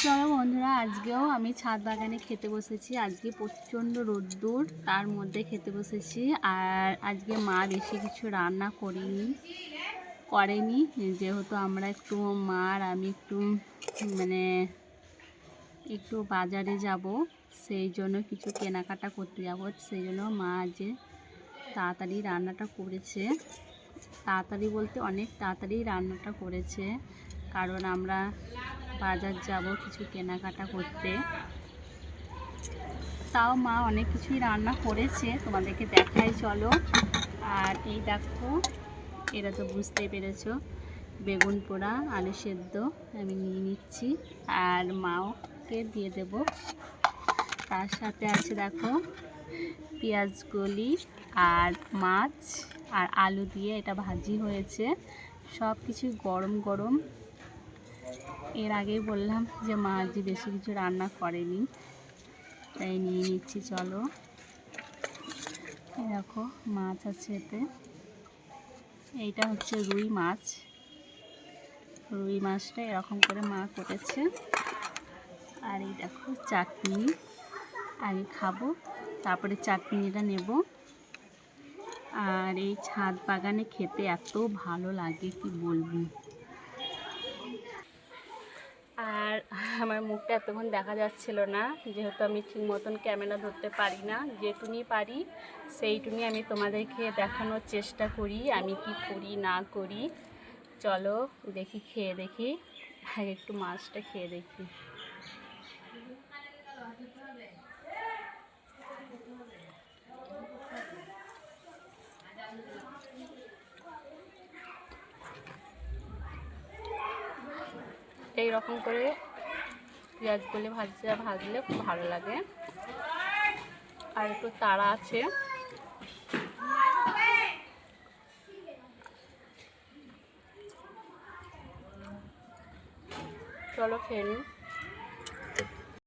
চলো বন্ধুরা, আজকেও আমি ছাদ বাগানে খেতে বসেছি। আজকে প্রচণ্ড রোদ্দুর, তার মধ্যে খেতে বসেছি। আর আজকে মা বেশি কিছু রান্না করেনি, যেহেতু আমরা একটু মা আর আমি একটু বাজারে যাব, সেই জন্য কিছু কেনাকাটা করতে যাব। সেই জন্য মা যে তাড়াতাড়ি রান্নাটা করেছে, তাড়াতাড়ি বলতে অনেক তাড়াতাড়ি রান্নাটা করেছে, কারণ আমরা বাজার যাব কিছু কেনাকাটা করতে। তাও মা অনেক কিছুই রান্না করেছে, তোমাদেরকে দেখাই চলো। আর এই দেখো, এটা তো বুঝতেই পেরেছো, বেগুন পোড়া আলু সেদ্ধ আমি নিয়ে নিচ্ছি আর মাওকে দিয়ে দেব। তার সাথে আছে দেখো পেঁয়াজ কলি আর মাছ আর আলু দিয়ে এটা ভাজি হয়েছে। সব কিছু গরম গরম। এর আগেই বললাম যে মা আজ বেশি কিছু রান্না করেনি, তাই নিয়ে নিচ্ছি চলো। দেখো মাছ আছে এতে, এইটা হচ্ছে রুই মাছ। রুই মাছটা এরকম করে মা করেছে। আর এই দেখো চাটনি, আগে খাবো তারপরে চাটনিটা নেব। আর এই ছাদ বাগানে খেতে এত ভালো লাগে কি বলবো। আর আমার মুখটা এতক্ষণ দেখা যাচ্ছিল না, যেহেতু আমি ঠিক মতন ক্যামেরা ধরতে পারি না। যেটুনি পারি সেইটুনি আমি তোমাদেরকে দেখানোর চেষ্টা করি, আমি কি করি না করি। চলো দেখি, খেয়ে দেখি। আগে একটু মাছটা খেয়ে দেখি। এইরকম করে পেঁয়াজগুলি ভাজলে খুব ভালো লাগে। আর একটু তাড়া আছে, চলো খেয়ে নিই।